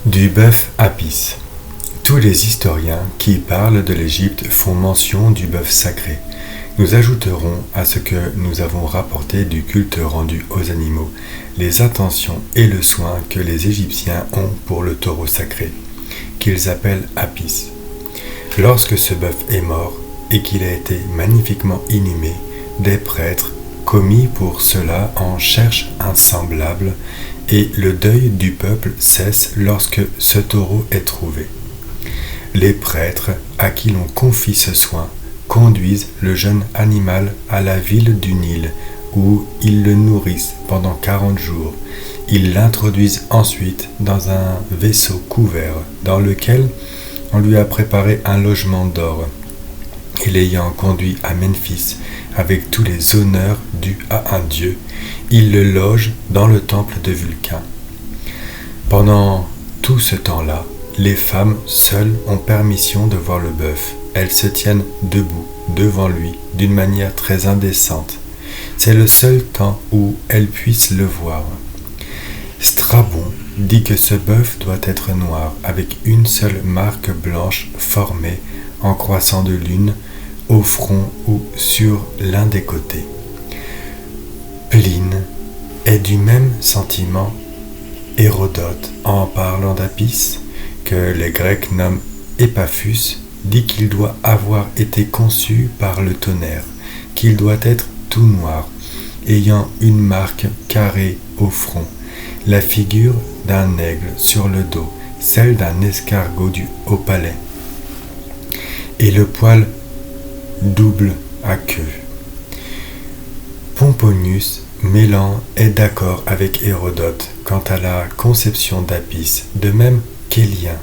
Du bœuf Apis. Tous les historiens qui parlent de l'Égypte font mention du bœuf sacré. Nous ajouterons à ce que nous avons rapporté du culte rendu aux animaux, les attentions et le soin que les Égyptiens ont pour le taureau sacré, qu'ils appellent Apis. Lorsque ce bœuf est mort et qu'il a été magnifiquement inhumé, des prêtres commis pour cela en cherchent un semblable, et le deuil du peuple cesse lorsque ce taureau est trouvé. Les prêtres à qui l'on confie ce soin conduisent le jeune animal à la ville du Nil, où ils le nourrissent pendant 40 jours. Ils l'introduisent ensuite dans un vaisseau couvert, dans lequel on lui a préparé un logement d'or. Et l'ayant conduit à Memphis avec tous les honneurs dus à un dieu, il le loge dans le temple de Vulcain. Pendant tout ce temps-là, les femmes seules ont permission de voir le bœuf. Elles se tiennent debout devant lui d'une manière très indécente. C'est le seul temps où elles puissent le voir. Strabon dit que ce bœuf doit être noir, avec une seule marque blanche formée en croissant de lune au front ou sur l'un des côtés. Pline est du même sentiment. Hérodote, en parlant d'Apis, que les Grecs nomment Epaphus, dit qu'il doit avoir été conçu par le tonnerre, qu'il doit être tout noir, ayant une marque carrée au front, la figure d'un aigle sur le dos, celle d'un escargot du haut palais, et le poil double à queue. Pomponius Mélan est d'accord avec Hérodote quant à la conception d'Apis, de même qu'Élien.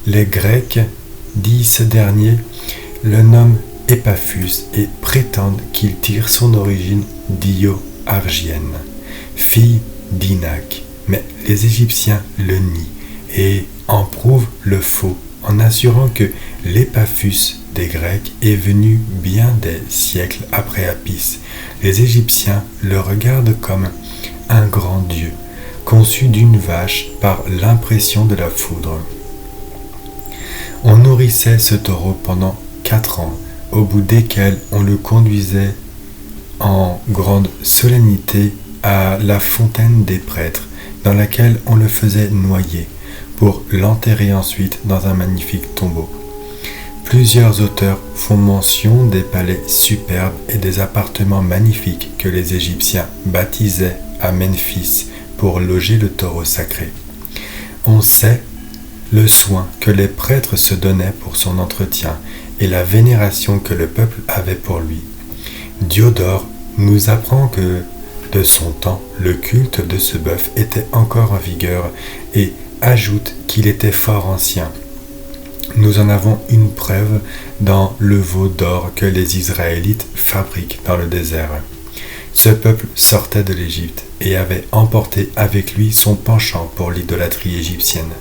Les Grecs, dit ce dernier, le nomment Epaphus et prétendent qu'il tire son origine d'Io-Argienne, fille d'Inac. Mais les Égyptiens le nient et en prouvent le faux en assurant que l'Epaphus des Grecs est venu bien des siècles après Apis. Les Égyptiens le regardent comme un grand dieu, conçu d'une vache par l'impression de la foudre. On nourrissait ce taureau pendant 4 ans, au bout desquels on le conduisait en grande solennité à la fontaine des prêtres, dans laquelle on le faisait noyer, pour l'enterrer ensuite dans un magnifique tombeau. Plusieurs auteurs font mention des palais superbes et des appartements magnifiques que les Égyptiens baptisaient à Memphis pour loger le taureau sacré. On sait le soin que les prêtres se donnaient pour son entretien et la vénération que le peuple avait pour lui. Diodore nous apprend que, de son temps, le culte de ce bœuf était encore en vigueur et ajoute qu'il était fort ancien. Nous en avons une preuve dans le veau d'or que les Israélites fabriquent dans le désert. Ce peuple sortait de l'Égypte et avait emporté avec lui son penchant pour l'idolâtrie égyptienne.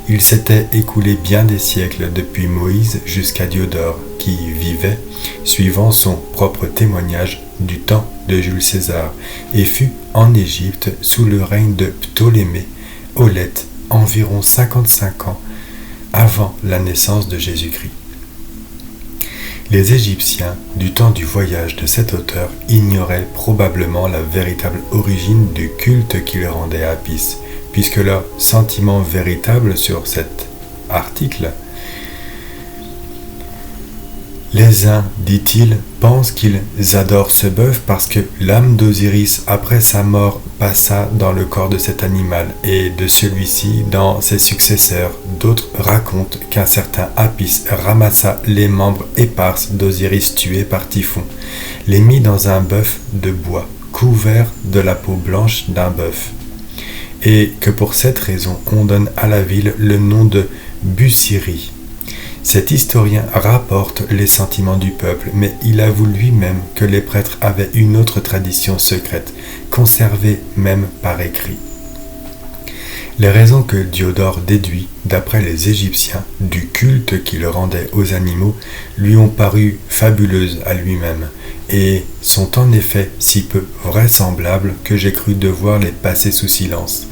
Il s'était écoulé bien des siècles depuis Moïse jusqu'à Diodore, qui vivait, suivant son propre témoignage, du temps de Jules César, et fut en Égypte sous le règne de Ptolémée, Aulète, environ 55 ans avant la naissance de Jésus-Christ. Les Égyptiens, du temps du voyage de cet auteur, ignoraient probablement la véritable origine du culte qu'ils rendaient à Apis, puisque leur sentiment véritable sur cet article, les uns, dit-il, pensent qu'ils adorent ce bœuf parce que l'âme d'Osiris après sa mort passa dans le corps de cet animal et de celui-ci dans ses successeurs. D'autres racontent qu'un certain Apis ramassa les membres épars d'Osiris tués par Typhon, les mit dans un bœuf de bois, couvert de la peau blanche d'un bœuf, et que pour cette raison on donne à la ville le nom de Busirie. Cet historien rapporte les sentiments du peuple, mais il avoue lui-même que les prêtres avaient une autre tradition secrète, conservée même par écrit. Les raisons que Diodore déduit, d'après les Égyptiens, du culte qu'il rendait aux animaux, lui ont paru fabuleuses à lui-même, et sont en effet si peu vraisemblables que j'ai cru devoir les passer sous silence.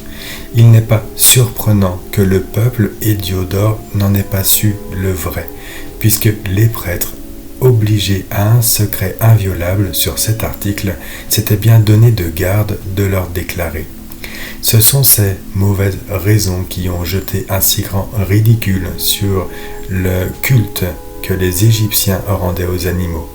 Il n'est pas surprenant que le peuple et Diodore n'en ait pas su le vrai, puisque les prêtres, obligés à un secret inviolable sur cet article, s'étaient bien donné de garde de leur déclarer. Ce sont ces mauvaises raisons qui ont jeté un si grand ridicule sur le culte que les Égyptiens rendaient aux animaux.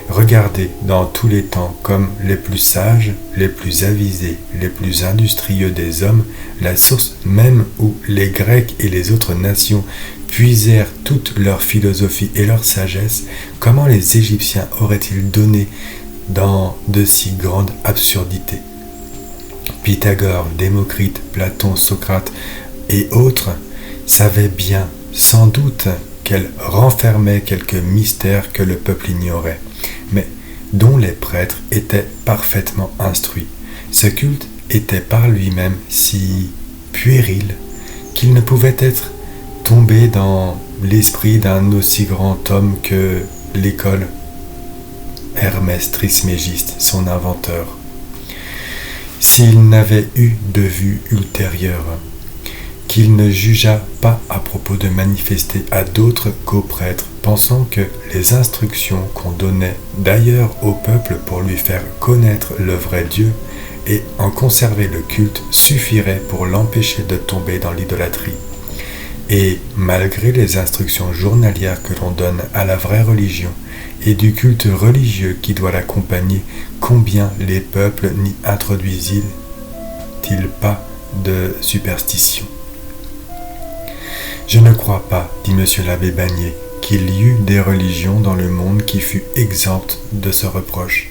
Regardez dans tous les temps comme les plus sages, les plus avisés, les plus industrieux des hommes, la source même où les Grecs et les autres nations puisèrent toute leur philosophie et leur sagesse, comment les Égyptiens auraient-ils donné dans de si grandes absurdités? Pythagore, Démocrite, Platon, Socrate et autres savaient bien, sans doute, qu'elle renfermait quelques mystères que le peuple ignorait, mais dont les prêtres étaient parfaitement instruits. Ce culte était par lui-même si puéril qu'il ne pouvait être tombé dans l'esprit d'un aussi grand homme que l'école Hermès Trismégiste, son inventeur. S'il n'avait eu de vue ultérieure, qu'il ne jugeât pas à propos de manifester à d'autres qu'aux prêtres, pensant que les instructions qu'on donnait d'ailleurs au peuple pour lui faire connaître le vrai Dieu et en conserver le culte suffiraient pour l'empêcher de tomber dans l'idolâtrie. Et malgré les instructions journalières que l'on donne à la vraie religion et du culte religieux qui doit l'accompagner, combien les peuples n'y introduisent-ils pas de superstition? Je ne crois pas, dit M. l'abbé Bagné, qu'il y eut des religions dans le monde qui fût exempte de ce reproche.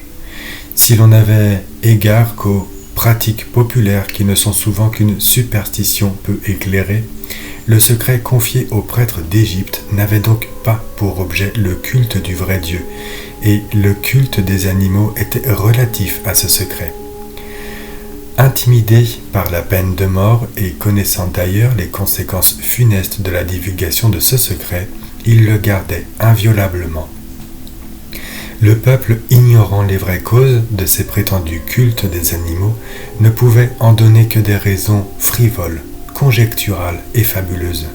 Si l'on avait égard qu'aux pratiques populaires qui ne sont souvent qu'une superstition peu éclairée, le secret confié aux prêtres d'Égypte n'avait donc pas pour objet le culte du vrai Dieu, et le culte des animaux était relatif à ce secret. Intimidés par la peine de mort et connaissant d'ailleurs les conséquences funestes de la divulgation de ce secret, ils le gardaient inviolablement. Le peuple, ignorant les vraies causes de ces prétendus cultes des animaux, ne pouvait en donner que des raisons frivoles, conjecturales et fabuleuses.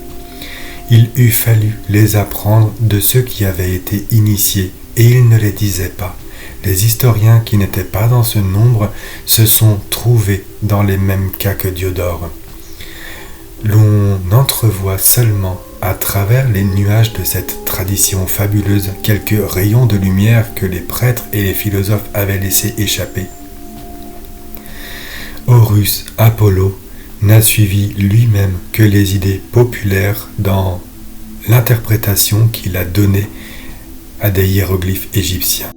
Il eût fallu les apprendre de ceux qui avaient été initiés, et ils ne les disaient pas. Les historiens qui n'étaient pas dans ce nombre se sont trouvés dans les mêmes cas que Diodore. L'on entrevoit seulement à travers les nuages de cette tradition fabuleuse quelques rayons de lumière que les prêtres et les philosophes avaient laissé échapper. Horus Apollo n'a suivi lui-même que les idées populaires dans l'interprétation qu'il a donnée à des hiéroglyphes égyptiens.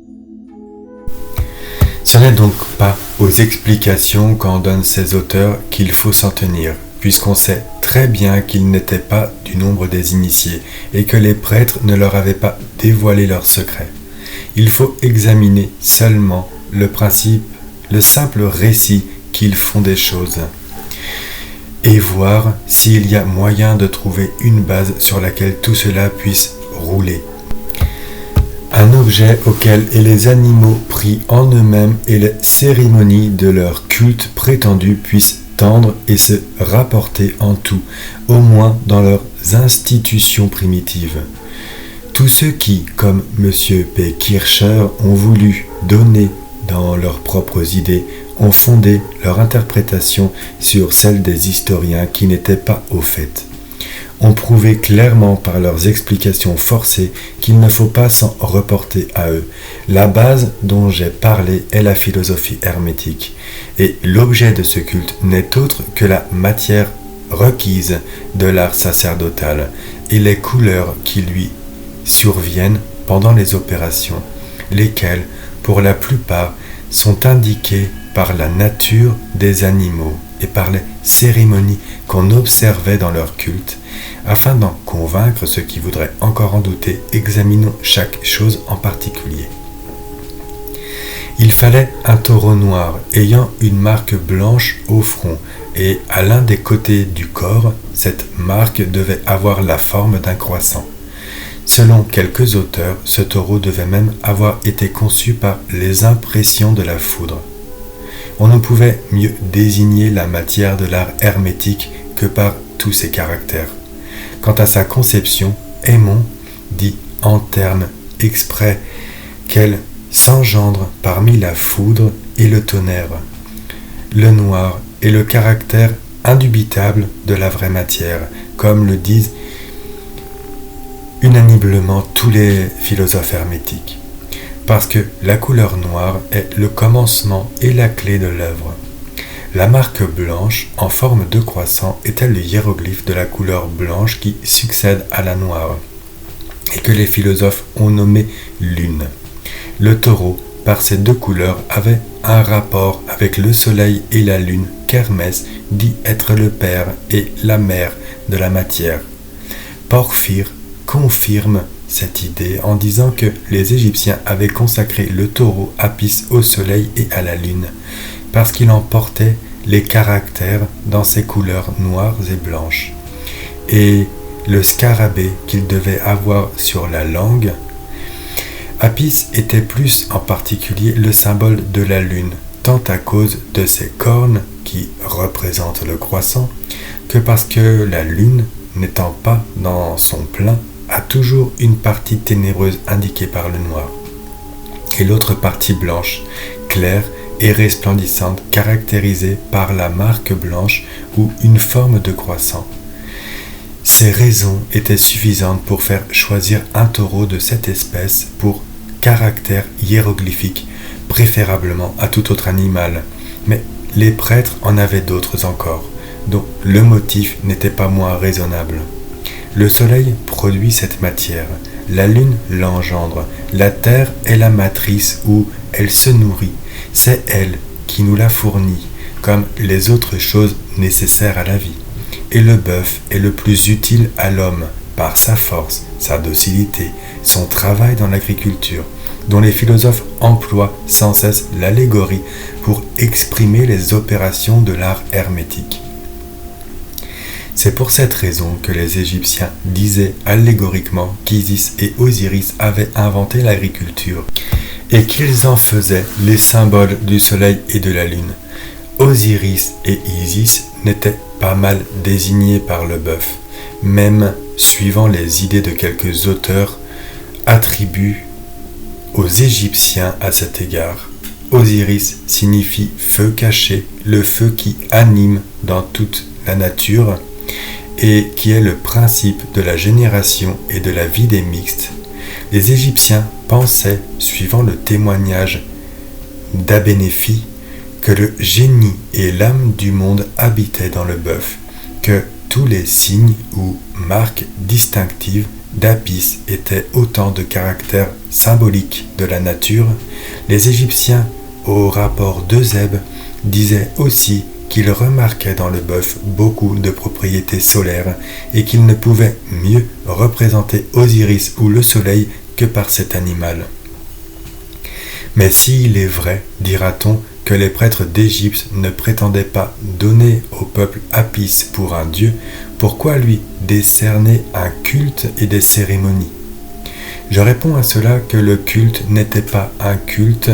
Ce n'est donc pas aux explications qu'en donnent ces auteurs qu'il faut s'en tenir, puisqu'on sait très bien qu'ils n'étaient pas du nombre des initiés et que les prêtres ne leur avaient pas dévoilé leurs secrets. Il faut examiner seulement le principe, le simple récit qu'ils font des choses, et voir s'il y a moyen de trouver une base sur laquelle tout cela puisse rouler. Un objet auquel les animaux pris en eux-mêmes et les cérémonies de leur culte prétendu puissent tendre et se rapporter en tout, au moins dans leurs institutions primitives. Tous ceux qui, comme M. P. Kircher, ont voulu donner dans leurs propres idées, ont fondé leur interprétation sur celle des historiens qui n'étaient pas au fait. Ont prouvé clairement par leurs explications forcées qu'il ne faut pas s'en reporter à eux. La base dont j'ai parlé est la philosophie hermétique, et l'objet de ce culte n'est autre que la matière requise de l'art sacerdotal et les couleurs qui lui surviennent pendant les opérations, lesquelles, pour la plupart, sont indiquées par la nature des animaux et par les cérémonies qu'on observait dans leur culte. Afin d'en convaincre ceux qui voudraient encore en douter, examinons chaque chose en particulier. Il fallait un taureau noir ayant une marque blanche au front, et à l'un des côtés du corps, cette marque devait avoir la forme d'un croissant. Selon quelques auteurs, ce taureau devait même avoir été conçu par les impressions de la foudre. On ne pouvait mieux désigner la matière de l'art hermétique que par tous ses caractères. Quant à sa conception, Aymon dit en termes exprès qu'elle s'engendre parmi la foudre et le tonnerre. Le noir est le caractère indubitable de la vraie matière, comme le disent unanimement tous les philosophes hermétiques, parce que la couleur noire est le commencement et la clé de l'œuvre. La marque blanche en forme de croissant était le hiéroglyphe de la couleur blanche qui succède à la noire, et que les philosophes ont nommé lune. Le taureau, par ces deux couleurs, avait un rapport avec le soleil et la lune qu'Hermès dit être le père et la mère de la matière. Porphyre confirme cette idée en disant que les Égyptiens avaient consacré le taureau Apis au soleil et à la lune, parce qu'il en portait les caractères dans ses couleurs noires et blanches. Et le scarabée qu'il devait avoir sur la langue, Apis était plus en particulier le symbole de la lune, tant à cause de ses cornes qui représentent le croissant, que parce que la lune, n'étant pas dans son plein, a toujours une partie ténébreuse indiquée par le noir, et l'autre partie blanche, claire et resplendissante, caractérisée par la marque blanche ou une forme de croissant. Ces raisons étaient suffisantes pour faire choisir un taureau de cette espèce pour caractère hiéroglyphique, préférablement à tout autre animal, mais les prêtres en avaient d'autres encore, dont le motif n'était pas moins raisonnable. Le soleil produit cette matière, la lune l'engendre, la terre est la matrice où elle se nourrit, c'est elle qui nous la fournit, comme les autres choses nécessaires à la vie. Et le bœuf est le plus utile à l'homme par sa force, sa docilité, son travail dans l'agriculture, dont les philosophes emploient sans cesse l'allégorie pour exprimer les opérations de l'art hermétique. C'est pour cette raison que les Égyptiens disaient allégoriquement qu'Isis et Osiris avaient inventé l'agriculture et qu'ils en faisaient les symboles du soleil et de la lune. Osiris et Isis n'étaient pas mal désignés par le bœuf, même suivant les idées de quelques auteurs attribuent aux Égyptiens à cet égard. Osiris signifie feu caché, le feu qui anime dans toute la nature et qui est le principe de la génération et de la vie des mixtes. Les Égyptiens pensaient, suivant le témoignage d'Abénéfi, que le génie et l'âme du monde habitaient dans le bœuf, que tous les signes ou marques distinctives d'Apis étaient autant de caractères symboliques de la nature. Les Égyptiens, au rapport d'Eusèbe, disaient aussi qu'ils remarquaient dans le bœuf beaucoup de propriétés solaires et qu'ils ne pouvaient mieux représenter Osiris ou le soleil que par cet animal. Mais s'il est vrai, dira-t-on, que les prêtres d'Égypte ne prétendaient pas donner au peuple Apis pour un dieu, pourquoi lui décerner un culte et des cérémonies? Je réponds à cela que le culte n'était pas un culte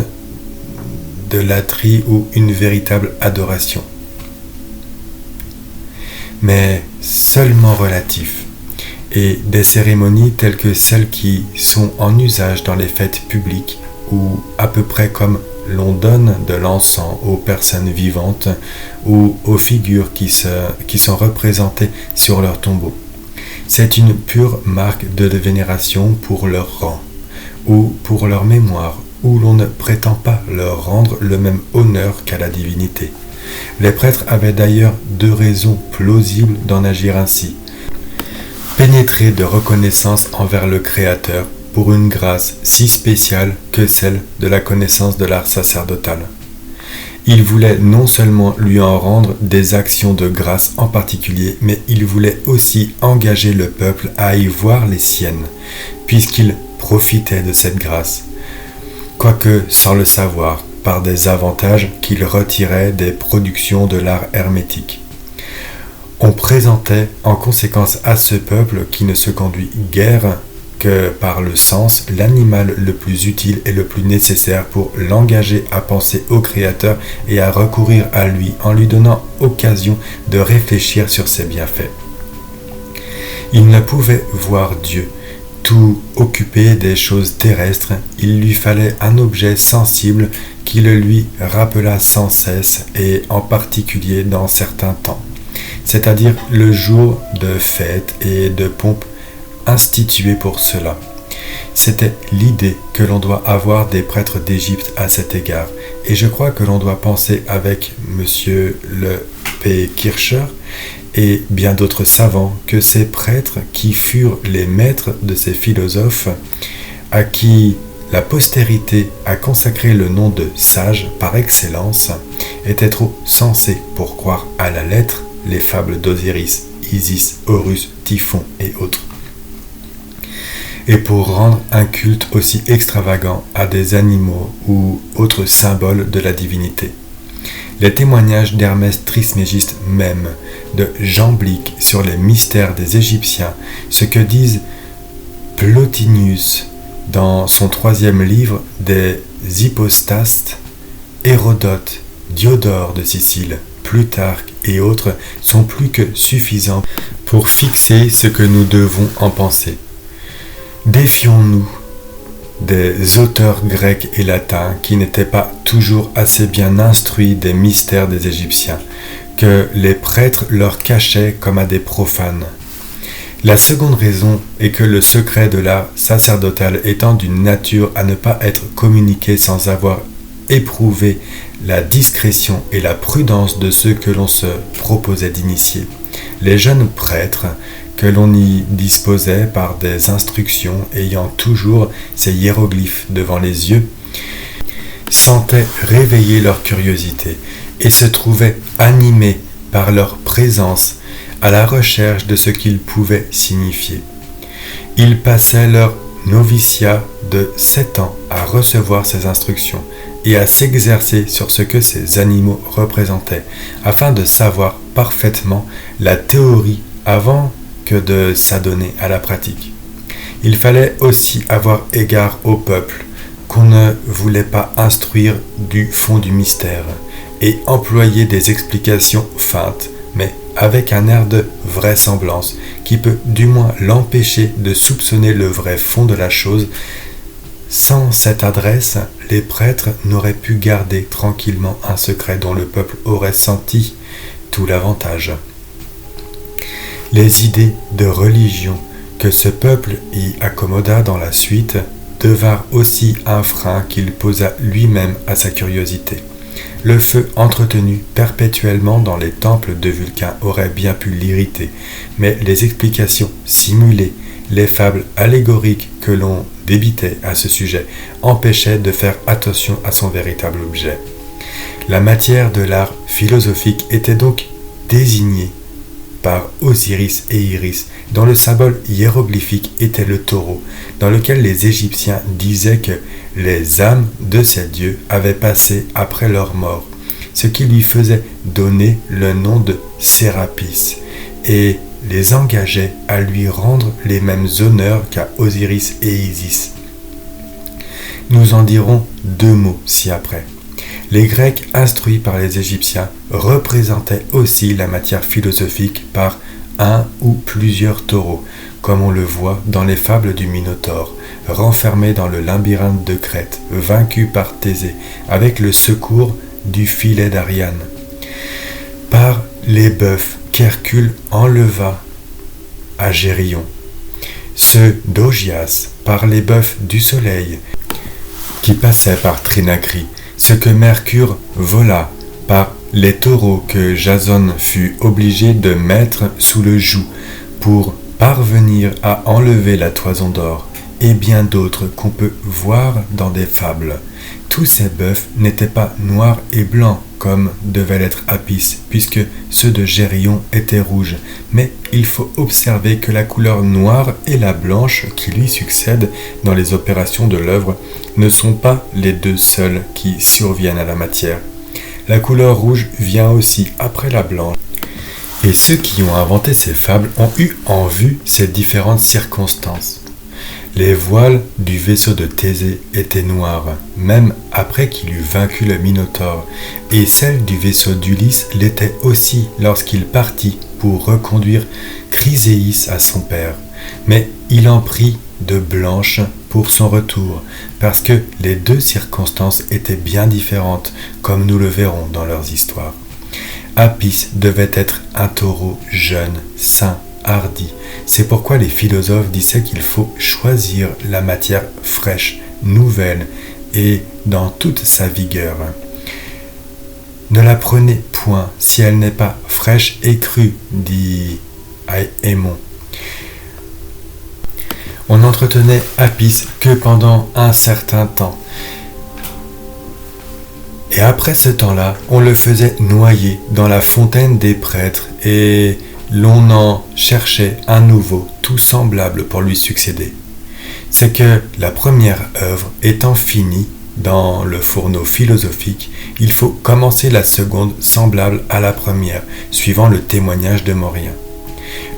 de latrie ou une véritable adoration, mais seulement relatif, et des cérémonies telles que celles qui sont en usage dans les fêtes publiques, ou à peu près comme l'on donne de l'encens aux personnes vivantes ou aux figures qui sont représentées sur leur tombeau. C'est une pure marque de vénération pour leur rang ou pour leur mémoire, où l'on ne prétend pas leur rendre le même honneur qu'à la divinité. Les prêtres avaient d'ailleurs deux raisons plausibles d'en agir ainsi. Pénétrés de reconnaissance envers le Créateur pour une grâce si spéciale que celle de la connaissance de l'art sacerdotal. Il voulait non seulement lui en rendre des actions de grâce en particulier, mais il voulait aussi engager le peuple à y voir les siennes, puisqu'il profitait de cette grâce, quoique sans le savoir, par des avantages qu'il retirait des productions de l'art hermétique. On présentait en conséquence à ce peuple qui ne se conduit guère que par le sens, l'animal le plus utile et le plus nécessaire pour l'engager à penser au Créateur et à recourir à lui en lui donnant occasion de réfléchir sur ses bienfaits. Il ne pouvait voir Dieu. Tout occupé des choses terrestres, il lui fallait un objet sensible qui le lui rappelât sans cesse et en particulier dans certains temps, c'est-à-dire le jour de fête et de pompe institué pour cela. C'était l'idée que l'on doit avoir des prêtres d'Égypte à cet égard, et je crois que l'on doit penser avec monsieur le P. Kircher et bien d'autres savants que ces prêtres qui furent les maîtres de ces philosophes à qui la postérité a consacré le nom de sages par excellence étaient trop sensés pour croire à la lettre les fables d'Osiris, Isis, Horus, Typhon et autres, et pour rendre un culte aussi extravagant à des animaux ou autres symboles de la divinité. Les témoignages d'Hermès Trismégiste même, de Jamblique sur les mystères des Égyptiens, ce que disent Plotinius dans son 3e livre des Hypostastes, Hérodote, Diodore de Sicile, Plutarque et autres sont plus que suffisants pour fixer ce que nous devons en penser. Défions-nous des auteurs grecs et latins qui n'étaient pas toujours assez bien instruits des mystères des Égyptiens, que les prêtres leur cachaient comme à des profanes. La seconde raison est que le secret de l'art sacerdotal étant d'une nature à ne pas être communiqué sans avoir éprouvé la discrétion et la prudence de ceux que l'on se proposait d'initier, les jeunes prêtres que l'on y disposait par des instructions ayant toujours ces hiéroglyphes devant les yeux, sentaient réveiller leur curiosité et se trouvaient animés par leur présence à la recherche de ce qu'ils pouvaient signifier. Ils passaient leur noviciat de 7 ans à recevoir ces instructions et à s'exercer sur ce que ces animaux représentaient, afin de savoir parfaitement la théorie avant que de s'adonner à la pratique. Il fallait aussi avoir égard au peuple, qu'on ne voulait pas instruire du fond du mystère, et employer des explications feintes, mais avec un air de vraisemblance, qui peut du moins l'empêcher de soupçonner le vrai fond de la chose. Sans cette adresse, les prêtres n'auraient pu garder tranquillement un secret dont le peuple aurait senti tout l'avantage. Les idées de religion que ce peuple y accommoda dans la suite devinrent aussi un frein qu'il posa lui-même à sa curiosité. Le feu entretenu perpétuellement dans les temples de Vulcain aurait bien pu l'irriter, mais les explications simulées, les fables allégoriques que l'on débitait à ce sujet empêchaient de faire attention à son véritable objet. La matière de l'art philosophique était donc désignée par Osiris et Iris, dont le symbole hiéroglyphique était le taureau, dans lequel les Égyptiens disaient que les âmes de ces dieux avaient passé après leur mort, ce qui lui faisait donner le nom de Sérapis, et les engageait à lui rendre les mêmes honneurs qu'à Osiris et Isis. Nous en dirons 2 mots ci-après. Les Grecs, instruits par les Égyptiens, représentaient aussi la matière philosophique par un ou plusieurs taureaux, comme on le voit dans les fables du Minotaure, renfermé dans le labyrinthe de Crète, vaincu par Thésée, avec le secours du filet d'Ariane. Par les bœufs qu'Hercule enleva à Gérion, ceux d'Augias par les bœufs du soleil, qui passaient par Trinacrie, ce que Mercure vola par les taureaux que Jason fut obligé de mettre sous le joug pour parvenir à enlever la toison d'or, et bien d'autres qu'on peut voir dans des fables. Tous ces bœufs n'étaient pas noirs et blancs comme devait l'être Apis, puisque ceux de Gérion étaient rouges, mais il faut observer que la couleur noire et la blanche qui lui succèdent dans les opérations de l'œuvre ne sont pas les 2 seules qui surviennent à la matière. La couleur rouge vient aussi après la blanche, et ceux qui ont inventé ces fables ont eu en vue ces différentes circonstances. Les voiles du vaisseau de Thésée étaient noires, même après qu'il eut vaincu le Minotaure, et celles du vaisseau d'Ulysse l'étaient aussi lorsqu'il partit pour reconduire Chryséis à son père. Mais il en prit de blanches pour son retour, parce que les deux circonstances étaient bien différentes, comme nous le verrons dans leurs histoires. Apis devait être un taureau jeune, sain, hardi. C'est pourquoi les philosophes disaient qu'il faut choisir la matière fraîche, nouvelle et dans toute sa vigueur. Ne la prenez point si elle n'est pas fraîche et crue, dit Aémon. On n'entretenait Apis que pendant un certain temps. Et après ce temps-là, on le faisait noyer dans la fontaine des prêtres et l'on en cherchait un nouveau, tout semblable pour lui succéder. C'est que la première œuvre étant finie dans le fourneau philosophique, il faut commencer la seconde semblable à la première, suivant le témoignage de Morien.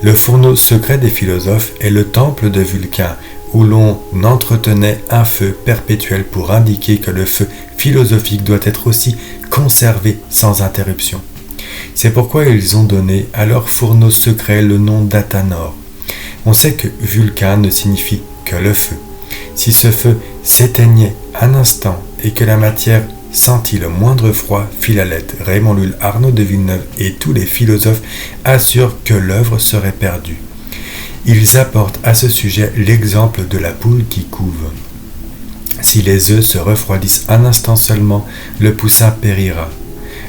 Le fourneau secret des philosophes est le temple de Vulcain, où l'on entretenait un feu perpétuel pour indiquer que le feu philosophique doit être aussi conservé sans interruption. C'est pourquoi ils ont donné à leur fourneau secret le nom d'Athanor. On sait que Vulcain ne signifie que le feu. Si ce feu s'éteignait un instant et que la matière sentit le moindre froid, Philalèthe, Raymond Lull, Arnaud de Villeneuve et tous les philosophes assurent que l'œuvre serait perdue. Ils apportent à ce sujet l'exemple de la poule qui couve. Si les œufs se refroidissent un instant seulement, le poussin périra.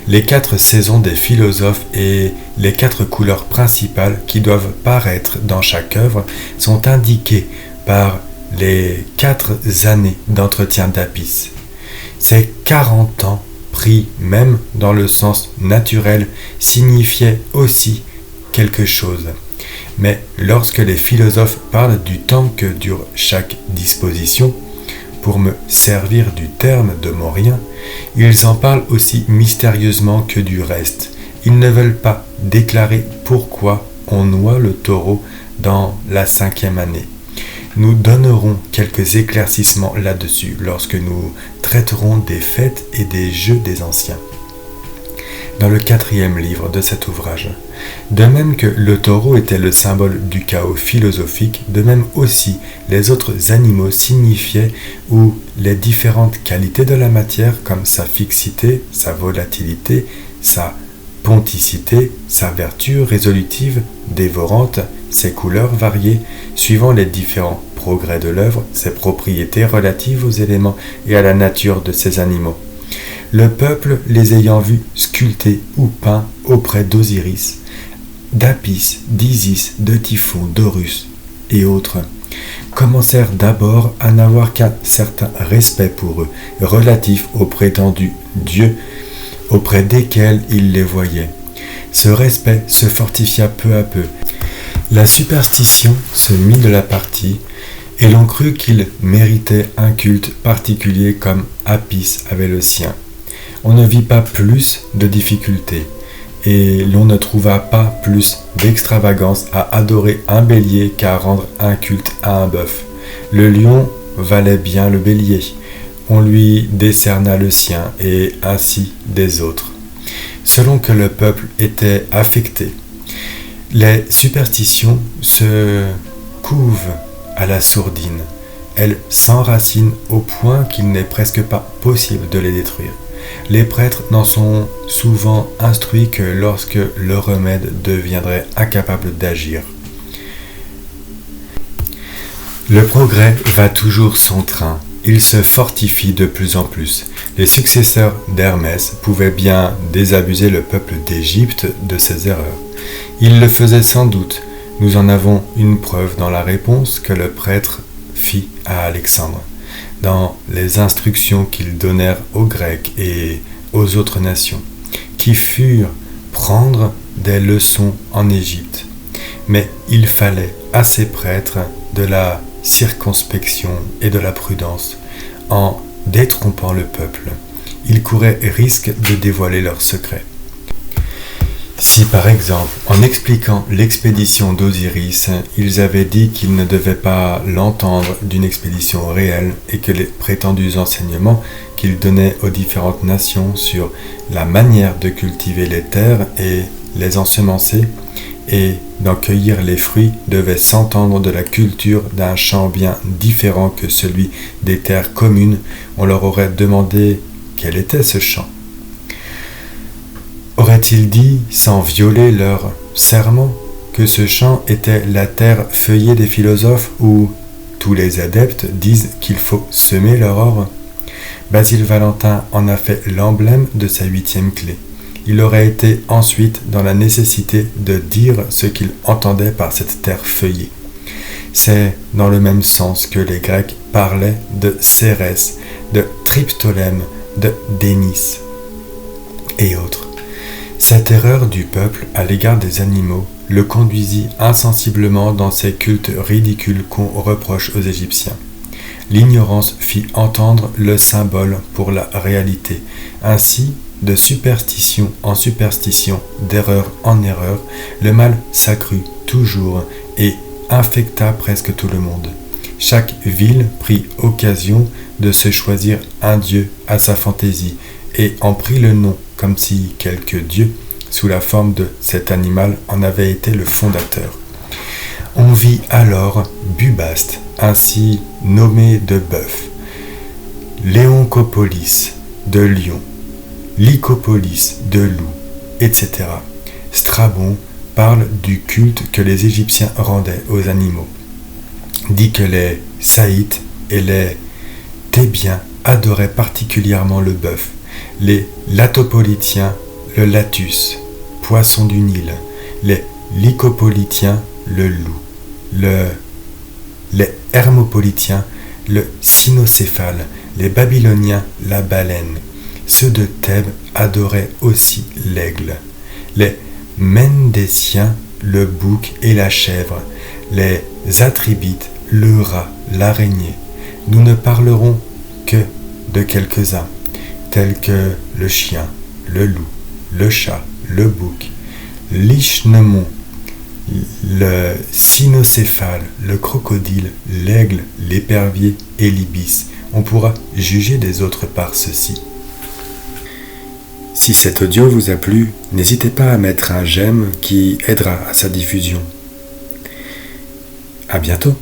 Les 4 saisons des philosophes et les 4 couleurs principales qui doivent paraître dans chaque œuvre sont indiquées par les 4 années d'entretien d'Apis. Ces 40 ans, pris même dans le sens naturel, signifiaient aussi quelque chose. Mais lorsque les philosophes parlent du temps que dure chaque disposition, pour me servir du terme de Morien, ils en parlent aussi mystérieusement que du reste. Ils ne veulent pas déclarer pourquoi on noie le taureau dans la 5e année. Nous donnerons quelques éclaircissements là-dessus lorsque nous traiterons des fêtes et des jeux des anciens. Dans le 4e livre de cet ouvrage. De même que le taureau était le symbole du chaos philosophique, de même aussi les autres animaux signifiaient ou les différentes qualités de la matière comme sa fixité, sa volatilité, sa ponticité, sa vertu résolutive, dévorante, ses couleurs variées, suivant les différents progrès de l'œuvre, ses propriétés relatives aux éléments et à la nature de ces animaux. Le peuple, les ayant vus sculptés ou peints auprès d'Osiris, d'Apis, d'Isis, de Typhon, d'Horus et autres, commencèrent d'abord à n'avoir qu'un certain respect pour eux, relatif aux prétendus dieux auprès desquels ils les voyaient. Ce respect se fortifia peu à peu. La superstition se mit de la partie, et l'on crut qu'ils méritaient un culte particulier comme Apis avait le sien. On ne vit pas plus de difficultés, et l'on ne trouva pas plus d'extravagance à adorer un bélier qu'à rendre un culte à un bœuf. Le lion valait bien le bélier, on lui décerna le sien, et ainsi des autres, selon que le peuple était affecté. Les superstitions se couvent à la sourdine, elles s'enracinent au point qu'il n'est presque pas possible de les détruire. Les prêtres n'en sont souvent instruits que lorsque le remède deviendrait incapable d'agir. Le progrès va toujours son train, il se fortifie de plus en plus. Les successeurs d'Hermès pouvaient bien désabuser le peuple d'Égypte de ses erreurs. Ils le faisaient sans doute, nous en avons une preuve dans la réponse que le prêtre fit à Alexandre, dans les instructions qu'ils donnèrent aux Grecs et aux autres nations, qui furent prendre des leçons en Égypte. Mais il fallait à ces prêtres de la circonspection et de la prudence. En détrompant le peuple, ils couraient risque de dévoiler leurs secrets. Si Si par exemple, en expliquant l'expédition d'Osiris, ils avaient dit qu'ils ne devaient pas l'entendre d'une expédition réelle et que les prétendus enseignements qu'ils donnaient aux différentes nations sur la manière de cultiver les terres et les ensemencer et d'en cueillir les fruits devaient s'entendre de la culture d'un champ bien différent que celui des terres communes, on leur aurait demandé quel était ce champ. Aurait-il dit, sans violer leur serment, que ce champ était la terre feuillée des philosophes où tous les adeptes disent qu'il faut semer leur or? Basile Valentin en a fait l'emblème de sa 8e clé. Il aurait été ensuite dans la nécessité de dire ce qu'il entendait par cette terre feuillée. C'est dans le même sens que les Grecs parlaient de Cérès, de Triptolème, de Dénis et autres. Cette erreur du peuple à l'égard des animaux le conduisit insensiblement dans ces cultes ridicules qu'on reproche aux Égyptiens. L'ignorance fit entendre le symbole pour la réalité. Ainsi, de superstition en superstition, d'erreur en erreur, le mal s'accrut toujours et infecta presque tout le monde. Chaque ville prit occasion de se choisir un dieu à sa fantaisie et en prit le nom comme si quelque dieu, sous la forme de cet animal, en avait été le fondateur. On vit alors Bubaste, ainsi nommé de bœuf, Léoncopolis, de lion, Lycopolis, de loup, etc. Strabon parle du culte que les Égyptiens rendaient aux animaux. Dit que les Saïtes et les Thébiens adoraient particulièrement le bœuf, les Latopolitiens, le Latus, poisson du Nil, les Lycopolitiens, le loup, les Hermopolitiens, le cynocéphale, les Babyloniens, la baleine. Ceux de Thèbes adoraient aussi l'aigle, les Mendéciens, le bouc et la chèvre, les Atribites, le rat, l'araignée. Nous ne parlerons que de quelques-uns, tels que le chien, le loup, le chat, le bouc, l'ichneumon, le cynocéphale, le crocodile, l'aigle, l'épervier et l'ibis. On pourra juger des autres par ceci. Si cet audio vous a plu, n'hésitez pas à mettre un j'aime qui aidera à sa diffusion. À bientôt.